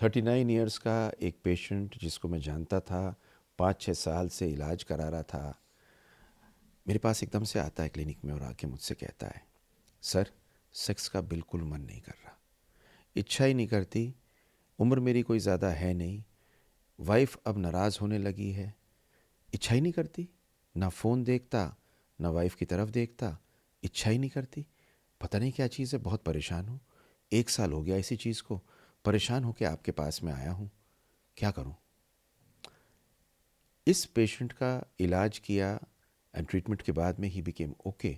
39 years का एक patient जिसको मैं जानता था, 5-6 साल से इलाज करा रहा था, मेरे पास एकदम से आता है क्लिनिक में और आके मुझसे कहता है, सर सेक्स का बिल्कुल मन नहीं कर रहा, इच्छा ही नहीं करती, उम्र मेरी कोई ज़्यादा है नहीं, वाइफ अब नाराज़ होने लगी है, इच्छा ही नहीं करती, ना फ़ोन देखता ना वाइफ की तरफ देखता, इच्छा ही नहीं करती, पता नहीं क्या चीज़ है, बहुत परेशान हूँ, 1 साल हो गया इसी चीज़ को, परेशान होकर आपके पास में आया हूँ, क्या करूँ। इस पेशेंट का इलाज किया एंड ट्रीटमेंट के बाद में ही बिकेम ओके।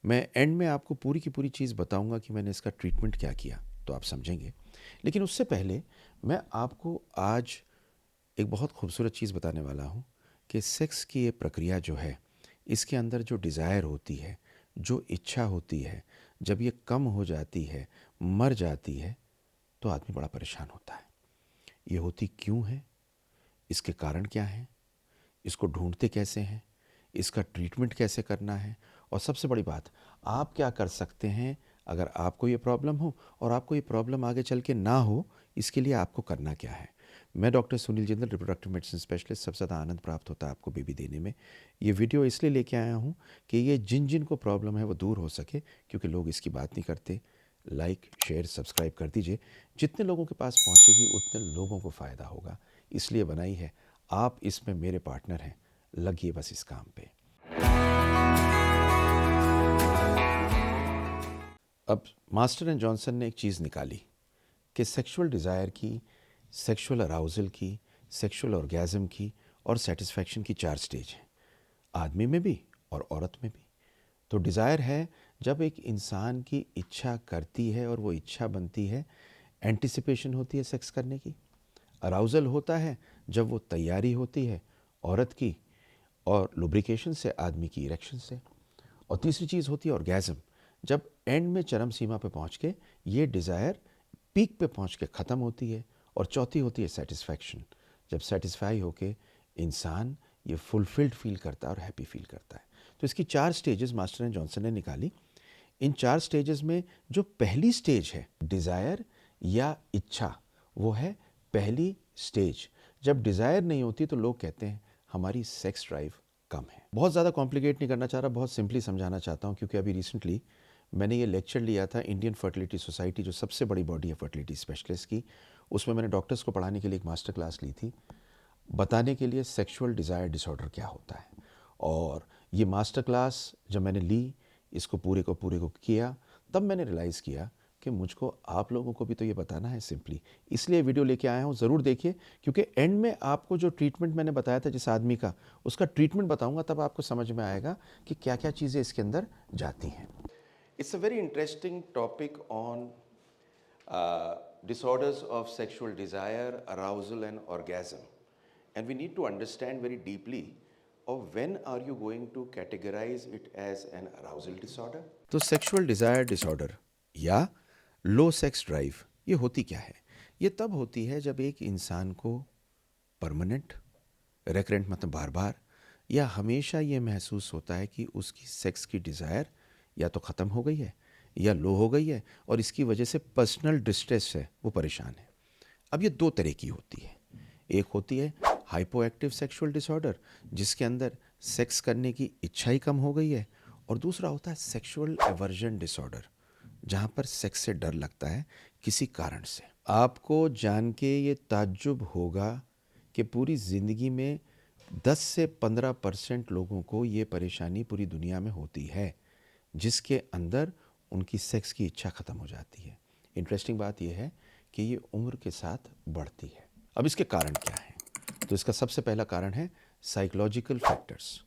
मैं एंड में आपको पूरी की पूरी चीज़ बताऊंगा कि मैंने इसका ट्रीटमेंट क्या किया, तो आप समझेंगे। लेकिन उससे पहले मैं आपको आज एक बहुत खूबसूरत चीज़ बताने वाला हूँ कि सेक्स की ये प्रक्रिया जो है, इसके अंदर जो डिज़ायर होती है, जो इच्छा होती है, जब ये कम हो जाती है, मर जाती है, तो आदमी बड़ा परेशान होता है। ये होती क्यों है, इसके कारण क्या हैं, इसको ढूंढते कैसे हैं, इसका ट्रीटमेंट कैसे करना है, और सबसे बड़ी बात, आप क्या कर सकते हैं अगर आपको ये प्रॉब्लम हो, और आपको ये प्रॉब्लम आगे चल के ना हो, इसके लिए आपको करना क्या है। मैं doctor Sunil Jindal, reproductive medicine specialist. सबसे ज़्यादा आनंद प्राप्त होता है आपको बेबी देने में। ये वीडियो इसलिए लेके आया हूँ कि ये जिन जिन को प्रॉब्लम है वो दूर हो सके, क्योंकि लोग इसकी बात नहीं करते। लाइक शेयर सब्सक्राइब कर दीजिए, जितने लोगों के पास पहुँचेगी उतने लोगों को फ़ायदा होगा, इसलिए बनाई है। आप इसमें मेरे पार्टनर हैं, लगिए बस इस काम पे। अब मास्टर एंड जॉनसन ने एक चीज़ निकाली कि सेक्सुअल डिज़ायर की, सेक्सुअल अराउजल की, सेक्सुअल ऑर्गेज़म की और सेटिस्फैक्शन की 4 स्टेज हैं, आदमी में भी और औरत में भी। तो डिज़ायर है जब एक इंसान की इच्छा करती है और वो इच्छा बनती है, एंटिसिपेशन होती है सेक्स करने की। अराउजल होता है जब वो तैयारी होती है औरत की, और लुब्रिकेशन से, आदमी की इरेक्शन से। और तीसरी चीज़ होती है ऑर्गेज़म, जब एंड में चरम सीमा पे पहुंच के ये डिज़ायर पीक पे पहुंच के ख़त्म होती है। और चौथी होती है सेटिस्फैक्शन, जब सेटिस्फाई होके इंसान ये फुलफिल्ड फील करता है और हैप्पी फील करता है। तो इसकी 4 स्टेजेस मास्टर एंड जॉनसन ने निकाली। इन 4 स्टेजेस में जो पहली स्टेज है डिज़ायर या इच्छा, वो है पहली स्टेज। जब डिज़ायर नहीं होती तो लोग कहते हैं हमारी सेक्स ड्राइव कम है। बहुत ज़्यादा कॉम्प्लिकेट नहीं करना चाह रहा, बहुत सिंपली समझाना चाहता हूँ, क्योंकि अभी रिसेंटली मैंने ये लेक्चर लिया था इंडियन फर्टिलिटी सोसाइटी, जो सबसे बड़ी बॉडी है फर्टिलिटी स्पेशलिस्ट की। उसमें मैंने डॉक्टर्स को पढ़ाने के लिए एक मास्टर क्लास ली थी, बताने के लिए सेक्सुअल डिज़ायर डिसऑर्डर क्या होता है। और ये मास्टर क्लास जब मैंने ली, इसको पूरे को किया, तब मैंने रियलाइज़ किया कि मुझको आप लोगों को भी तो ये बताना है सिंपली। इसलिए वीडियो लेके आया हूँ, ज़रूर देखिए, क्योंकि एंड में आपको जो ट्रीटमेंट मैंने बताया था जिस आदमी का, उसका ट्रीटमेंट बताऊँगा, तब आपको समझ में आएगा कि क्या क्या चीज़ें इसके अंदर जाती हैं। It's a very interesting topic on disorders of sexual desire, arousal and orgasm. And we need to understand very deeply of when are you going to categorize it as an arousal disorder. तो sexual desire disorder या लो sex drive ये होती क्या है? ये तब होती है जब एक इंसान को परमानेंट, रेकरेंट मतलब बार बार, या हमेशा ये महसूस होता है कि उसकी सेक्स की डिज़ायर या तो ख़त्म हो गई है या लो हो गई है, और इसकी वजह से पर्सनल डिस्ट्रेस है, वो परेशान है। अब ये 2 तरह की होती है। एक होती है हाइपो एक्टिव सेक्शुअल डिसऑर्डर, जिसके अंदर सेक्स करने की इच्छा ही कम हो गई है। और दूसरा होता है सेक्शुअल एवर्जन डिसऑर्डर, जहाँ पर सेक्स से डर लगता है किसी कारण से। आपको जान के ये ताज्जुब होगा कि पूरी ज़िंदगी में 10 से 15% लोगों को ये परेशानी पूरी दुनिया में होती है, जिसके अंदर उनकी सेक्स की इच्छा ख़त्म हो जाती है। इंटरेस्टिंग बात यह है कि ये उम्र के साथ बढ़ती है। अब इसके कारण क्या हैं? तो इसका सबसे पहला कारण है साइकोलॉजिकल फैक्टर्स।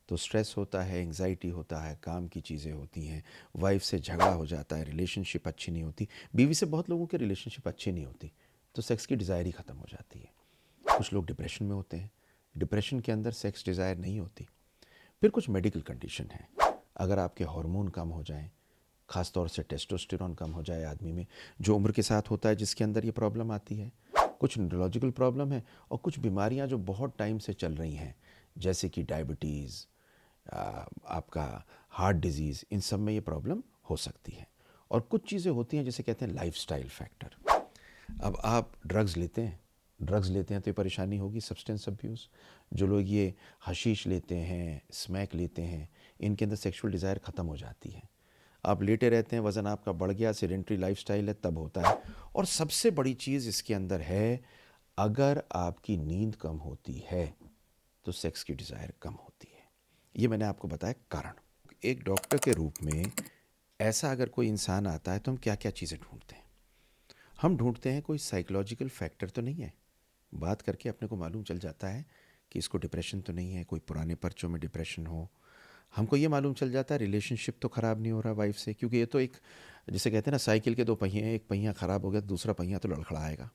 तो स्ट्रेस होता है, एंग्जाइटी होता है, काम की चीज़ें होती हैं, वाइफ से झगड़ा हो जाता है, रिलेशनशिप अच्छी नहीं होती, बीवी से बहुत लोगों के रिलेशनशिप अच्छी नहीं होती, तो सेक्स की डिज़ायर ही ख़त्म हो जाती है। कुछ लोग डिप्रेशन में होते हैं, डिप्रेशन के अंदर सेक्स डिज़ायर नहीं होती। फिर कुछ मेडिकल कंडीशन है, अगर आपके हार्मोन कम हो जाएं, ख़ास तौर से टेस्टोस्टेरोन कम हो जाए आदमी में, जो उम्र के साथ होता है, जिसके अंदर ये प्रॉब्लम आती है। कुछ न्यूरोलॉजिकल प्रॉब्लम है, और कुछ बीमारियां जो बहुत टाइम से चल रही हैं, जैसे कि डायबिटीज़, आपका हार्ट डिजीज़, इन सब में ये प्रॉब्लम हो सकती है। और कुछ चीज़ें होती हैं जिसे कहते हैं लाइफस्टाइल फैक्टर। अब आप ड्रग्स लेते हैं, तो ये परेशानी होगी, सब्सटेंस अब्यूज़। जो लोग ये हशीश लेते हैं, स्मैक लेते हैं, इनके अंदर सेक्सुअल डिज़ायर ख़त्म हो जाती है। आप लेटे रहते हैं, वज़न आपका बढ़ गया, सेडेंट्री लाइफस्टाइल है, तब होता है। और सबसे बड़ी चीज़ इसके अंदर है, अगर आपकी नींद कम होती है तो सेक्स की डिज़ायर कम होती है। ये मैंने आपको बताया कारण। एक डॉक्टर के रूप में ऐसा अगर कोई इंसान आता है तो हम क्या क्या चीज़ें ढूंढते हैं? हम ढूंढते हैं कोई साइकोलॉजिकल फैक्टर तो नहीं है। बात करके अपने को मालूम चल जाता है कि इसको डिप्रेशन तो नहीं है, कोई पुराने पर्चों में डिप्रेशन हो। हमको ये मालूम चल जाता है रिलेशनशिप तो ख़राब नहीं हो रहा वाइफ से, क्योंकि ये तो एक, जिसे कहते हैं ना, साइकिल के दो पहिए हैं, एक पहिया ख़राब हो गया तो दूसरा पहिया तो लड़खड़ाएगा।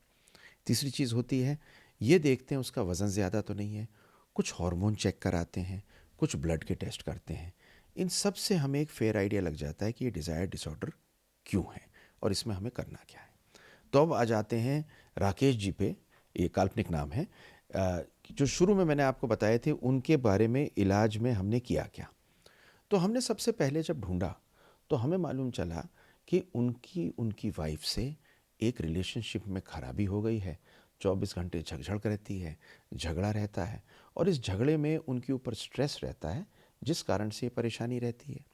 तीसरी चीज़ होती है, ये देखते हैं उसका वज़न ज़्यादा तो नहीं है, कुछ हार्मोन चेक कराते हैं, कुछ ब्लड के टेस्ट करते हैं। इन सब से हमें एक फेयर आइडिया लग जाता है कि ये डिज़ायर डिसऑर्डर क्यों है और इसमें हमें करना क्या है। तो अब आ जाते हैं राकेश जी पे, ये काल्पनिक नाम है, जो शुरू में मैंने आपको बताए थे, उनके बारे में इलाज में हमने किया क्या। तो हमने सबसे पहले जब ढूंढा तो हमें मालूम चला कि उनकी वाइफ से एक रिलेशनशिप में खराबी हो गई है। 24 घंटे झगझग रहती है, झगड़ा रहता है, और इस झगड़े में उनके ऊपर स्ट्रेस रहता है, जिस कारण से ये परेशानी रहती है।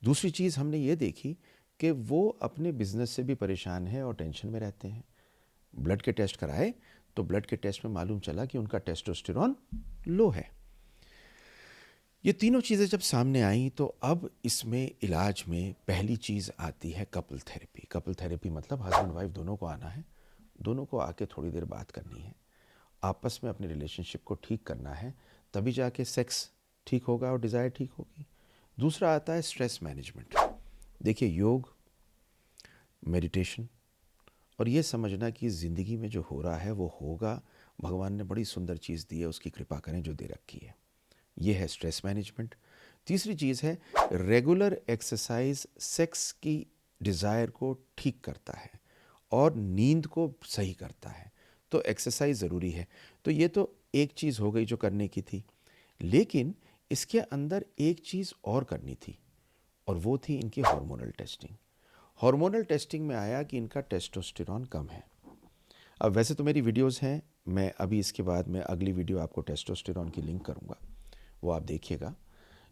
दूसरी चीज़ हमने ये देखी कि वो अपने बिजनेस से भी परेशान है और टेंशन में रहते हैं। ब्लड के टेस्ट कराए तो ब्लड के टेस्ट में मालूम चला कि उनका टेस्टोस्टेरॉन लो है। ये तीनों चीज़ें जब सामने आई तो अब इसमें इलाज में पहली चीज़ आती है कपल थेरेपी। कपल थेरेपी मतलब हस्बैंड वाइफ दोनों को आना है, दोनों को आके थोड़ी देर बात करनी है, आपस में अपने रिलेशनशिप को ठीक करना है, तभी जाके सेक्स ठीक होगा और डिज़ायर ठीक होगी। दूसरा आता है स्ट्रेस मैनेजमेंट। देखिए, योग, मेडिटेशन और ये समझना कि ज़िंदगी में जो हो रहा है वो होगा, भगवान ने बड़ी सुंदर चीज़ दी है, उसकी कृपा करें जो दे रखी है। ये है स्ट्रेस मैनेजमेंट। तीसरी चीज़ है रेगुलर एक्सरसाइज, सेक्स की डिज़ायर को ठीक करता है और नींद को सही करता है, तो एक्सरसाइज ज़रूरी है। तो ये तो एक चीज़ हो गई जो करने की थी, लेकिन इसके अंदर एक चीज़ और करनी थी, और वो थी इनकी हार्मोनल टेस्टिंग। हार्मोनल टेस्टिंग में आया कि इनका टेस्टोस्टेरॉन कम है। अब वैसे तो मेरी वीडियोस हैं, मैं अभी इसके बाद में अगली वीडियो आपको टेस्टोस्टेरॉन की लिंक करूंगा, वो आप देखिएगा।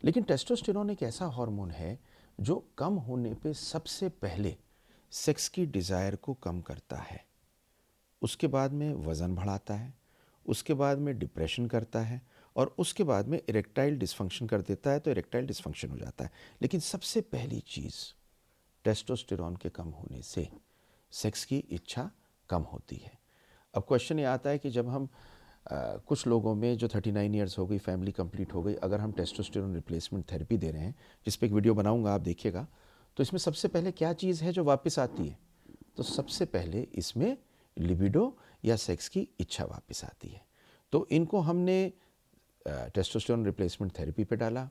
लेकिन टेस्टोस्टेरॉन एक ऐसा हार्मोन है जो कम होने पे सबसे पहले सेक्स की डिज़ायर को कम करता है, उसके बाद में वज़न बढ़ाता है, उसके बाद में डिप्रेशन करता है, और उसके बाद में इरेक्टाइल डिस्फंक्शन कर देता है, तो इरेक्टाइल डिस्फंक्शन हो जाता है। लेकिन सबसे पहली चीज़, टेस्टोस्टेरॉन के कम होने से सेक्स की इच्छा कम होती है। अब क्वेश्चन ये आता है कि जब हम कुछ लोगों में जो 39 ईयर्स हो गई, फैमिली कंप्लीट हो गई, अगर हम टेस्टोस्टेरोन रिप्लेसमेंट थेरेपी दे रहे हैं, जिस पे एक वीडियो बनाऊंगा आप देखिएगा, तो इसमें सबसे पहले क्या चीज़ है जो वापस आती है? तो सबसे पहले इसमें लिबिडो या सेक्स की इच्छा वापस आती है। तो इनको हमने टेस्टोस्टेरोन रिप्लेसमेंट थेरेपी पे डाला,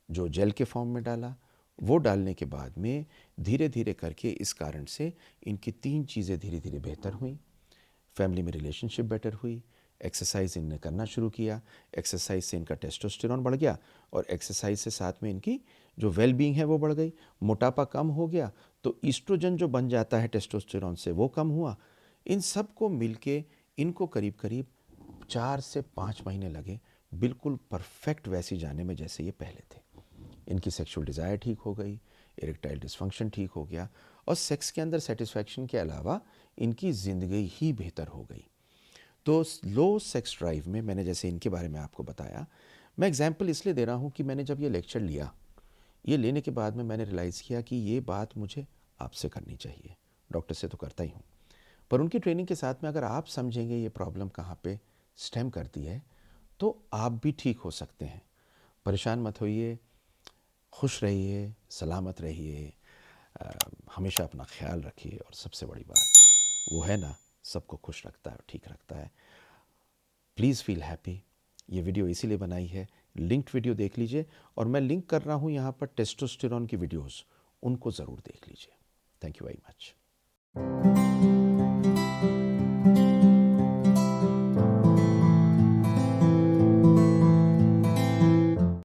जो जेल के फॉर्म में डाला। वो डालने के बाद में धीरे धीरे करके इस कारण से इनकी तीन चीज़ें धीरे धीरे बेहतर हुई। फैमिली में रिलेशनशिप बेटर हुई, एक्सरसाइज इनने करना शुरू किया, एक्सरसाइज से इनका टेस्टोस्टेरॉन बढ़ गया, और एक्सरसाइज से साथ में इनकी जो वेल बीइंग है वो बढ़ गई, मोटापा कम हो गया, तो ईस्ट्रोजन जो बन जाता है टेस्टोस्टेरॉन से वो कम हुआ। इन सब को मिलके इनको करीब करीब 4 से 5 महीने लगे बिल्कुल परफेक्ट वैसी जाने में जैसे ये पहले थे। इनकी सेक्सुअल डिज़ायर ठीक हो गई, इरेक्टाइल डिस्फंक्शन ठीक हो गया, और सेक्स के अंदर सेटिस्फैक्शन के अलावा इनकी ज़िंदगी ही बेहतर हो गई। तो लो सेक्स ड्राइव में मैंने जैसे इनके बारे में आपको बताया, मैं एग्जाम्पल इसलिए दे रहा हूँ कि मैंने जब ये लेक्चर लिया, ये लेने के बाद में मैंने रियलाइज़ किया कि ये बात मुझे आपसे करनी चाहिए। डॉक्टर से तो करता ही हूँ, पर उनकी ट्रेनिंग के साथ में अगर आप समझेंगे ये प्रॉब्लम कहाँ पे स्टेम करती है, तो आप भी ठीक हो सकते हैं। परेशान मत होइए, खुश रहिए, सलामत रहिए, हमेशा अपना ख्याल रखिए, और सबसे बड़ी बात वो है ना, सबको खुश रखता है और ठीक रखता है। Please feel happy. ये वीडियो इसीलिए बनाई है, लिंक्ड वीडियो देख लीजिए, और मैं लिंक कर रहा हूँ यहाँ पर टेस्टोस्टेरॉन की वीडियोस, उनको ज़रूर देख लीजिए। Thank you very much.